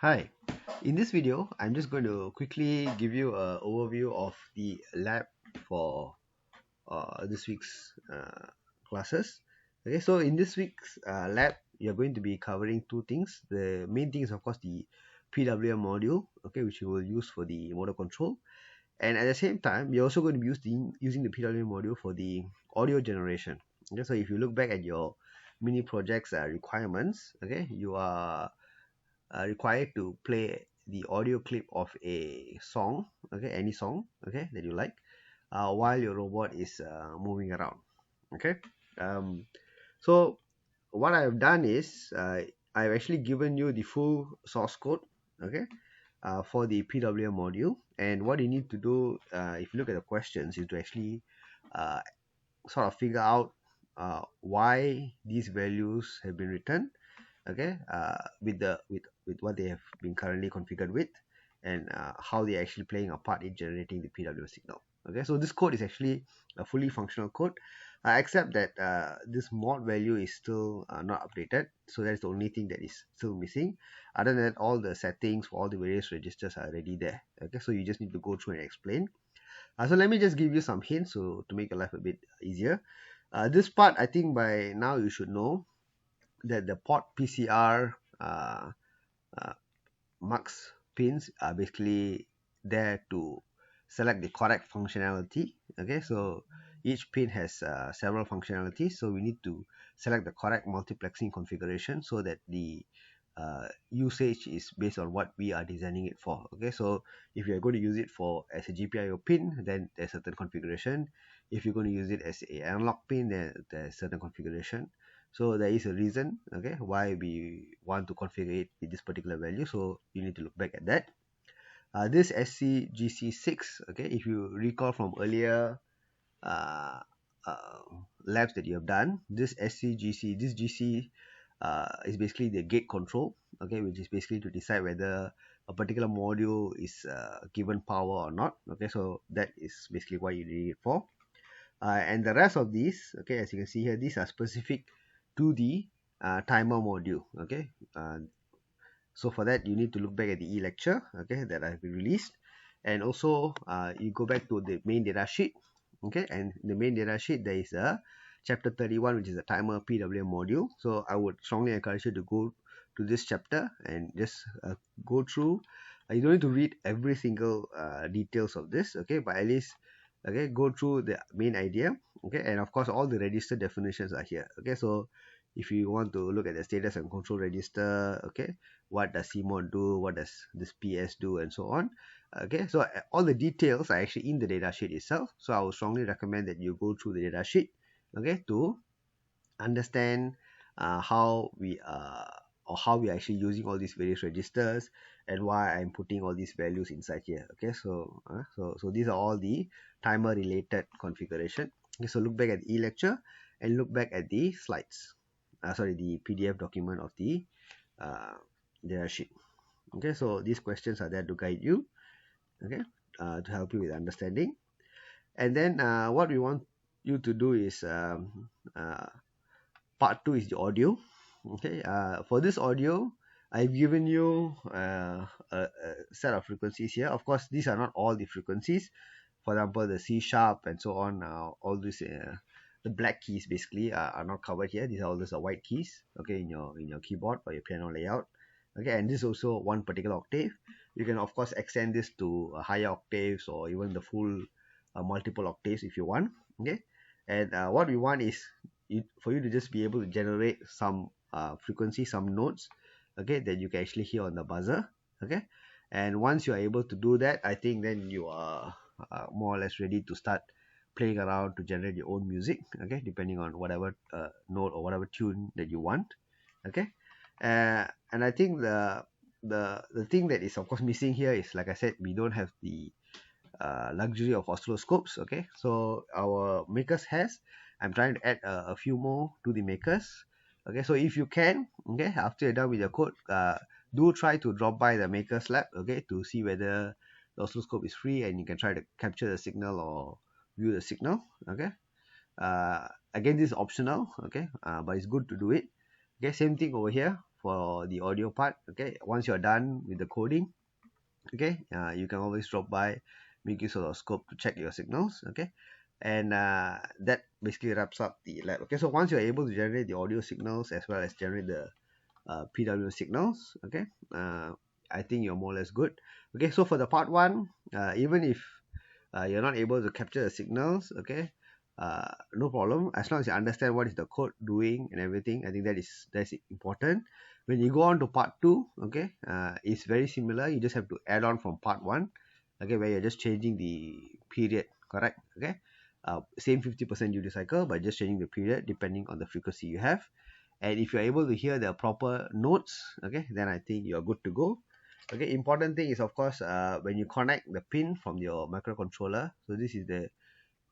Hi, in this video, I'm just going to quickly give you an overview of the lab for this week's classes. Okay, so in this week's lab, you're going to be covering two things. The main thing is, of course, the PWM module, okay, which you will use for the motor control. And at the same time, you're also going to be using the PWM module for the audio generation. Okay, so if you look back at your mini projects requirements, okay, you are required to play the audio clip of a song, okay, any song, okay, that you like, while your robot is moving around, okay. um, so what I've done is I've actually given you the full source code, okay, for the PWM module. And what you need to do, if you look at the questions, is to actually uh, sort of figure out why these values have been written, okay, with what they have been currently configured with, and how they're actually playing a part in generating the PWM signal. Okay, so this code is actually a fully functional code, except that this mod value is still not updated, so that's the only thing that is still missing. Other than that, all the settings for all the various registers are already there. Okay, so you just need to go through and explain. So let me just give you some hints so to make your life a bit easier. This part, I think by now you should know that the port PCR uh, mux pins are basically there to select the correct functionality. Okay, so each pin has several functionalities, so we need to select the correct multiplexing configuration so that the usage is based on what we are designing it for. Okay, so if you're going to use it for as a GPIO pin, then there's certain configuration. If you're going to use it as a analog pin, then there's certain configuration. So there is a reason, okay, why we want to configure it with this particular value. So you need to look back at that. This SCGC6, okay, if you recall from earlier uh, uh, labs that you have done, this SCGC, this GC is basically the gate control, okay, which is basically to decide whether a particular module is given power or not. Okay, so that is basically what you need it for. And the rest of these, okay, as you can see here, these are specific to the timer module. Okay, so for that you need to look back at the e-lecture, okay, that I've released. And also you go back to the main data sheet, okay, and in the main data sheet there is a chapter 31, which is a timer PWM module. So I would strongly encourage you to go to this chapter and just go through. You don't need to read every single details of this, okay, but at least, okay, go through the main idea, okay. And of course all the register definitions are here, okay. So if you want to look at the status and control register, okay, what does CMOD do, what does this PS do, and so on. Okay, so all the details are actually in the data sheet itself. So I would strongly recommend that you go through the data sheet, okay, to understand how we or how we are actually using all these various registers, and why I'm putting all these values inside here. Okay, so so these are all the timer related configuration. Okay, so look back at the e-lecture and look back at the slides. Sorry, the PDF document of the uh, data sheet. Okay, so these questions are there to guide you, okay, to help you with understanding. And then what we want you to do is part two is the audio. Okay, for this audio, I've given you a set of frequencies here. Of course, these are not all the frequencies. For example, the C sharp and so on, all these the black keys basically are not covered here. These are all those are white keys, okay, in your keyboard or your piano layout. Okay, and this is also one particular octave. You can of course extend this to higher octaves or even the full multiple octaves if you want. Okay, and what we want is for you to just be able to generate some frequency, some notes, okay, that you can actually hear on the buzzer. Okay, and once you are able to do that, I think then you are more or less ready to start playing around to generate your own music, okay, depending on whatever note or whatever tune that you want. Okay, and I think the thing that is of course missing here is, like I said, we don't have the luxury of oscilloscopes. Okay, so our makers has, I'm trying to add a few more to the makers. Okay, so if you can, okay, after you're done with your code, do try to drop by the makers lab, okay, to see whether the oscilloscope is free and you can try to capture the signal or view the signal. Okay, again, this is optional, okay, but it's good to do it. Okay, same thing over here for the audio part. Okay, once you're done with the coding, okay, you can always drop by, make use of the scope to check your signals. Okay, and that basically wraps up the lab. Okay, so once you're able to generate the audio signals as well as generate the PWM signals, okay, I think you're more or less good. Okay, so for the part one, even if you're not able to capture the signals, okay, no problem, as long as you understand what is the code doing and everything. I think that's important. When you go on to part two, okay, it's very similar. You just have to add on from part one, okay, where you're just changing the period, correct? Okay, same 50% duty cycle, but just changing the period depending on the frequency you have. And if you're able to hear the proper notes, okay, then I think you're good to go. Okay, important thing is, of course, when you connect the pin from your microcontroller. So this is the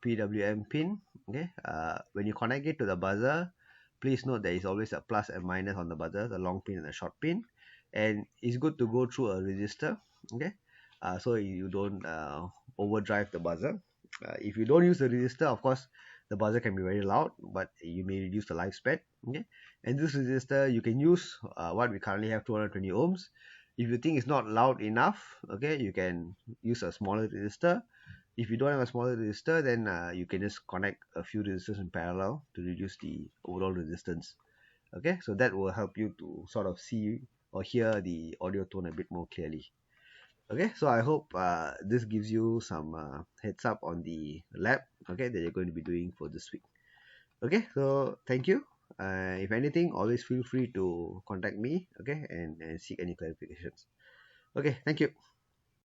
PWM pin. Okay, when you connect it to the buzzer, please note there is always a plus and minus on the buzzer, the long pin and the short pin. And it's good to go through a resistor. Okay, so you don't overdrive the buzzer. If you don't use the resistor, of course the buzzer can be very loud, but you may reduce the lifespan. Okay, and this resistor you can use what we currently have, 220 ohms. If you think it's not loud enough, okay, you can use a smaller resistor. If you don't have a smaller resistor, then you can just connect a few resistors in parallel to reduce the overall resistance. Okay, so that will help you to sort of see or hear the audio tone a bit more clearly. Okay, so I hope this gives you some heads up on the lab, okay, that you're going to be doing for this week. Okay, so thank you. If anything, always feel free to contact me, okay, and seek any clarifications. Okay, thank you.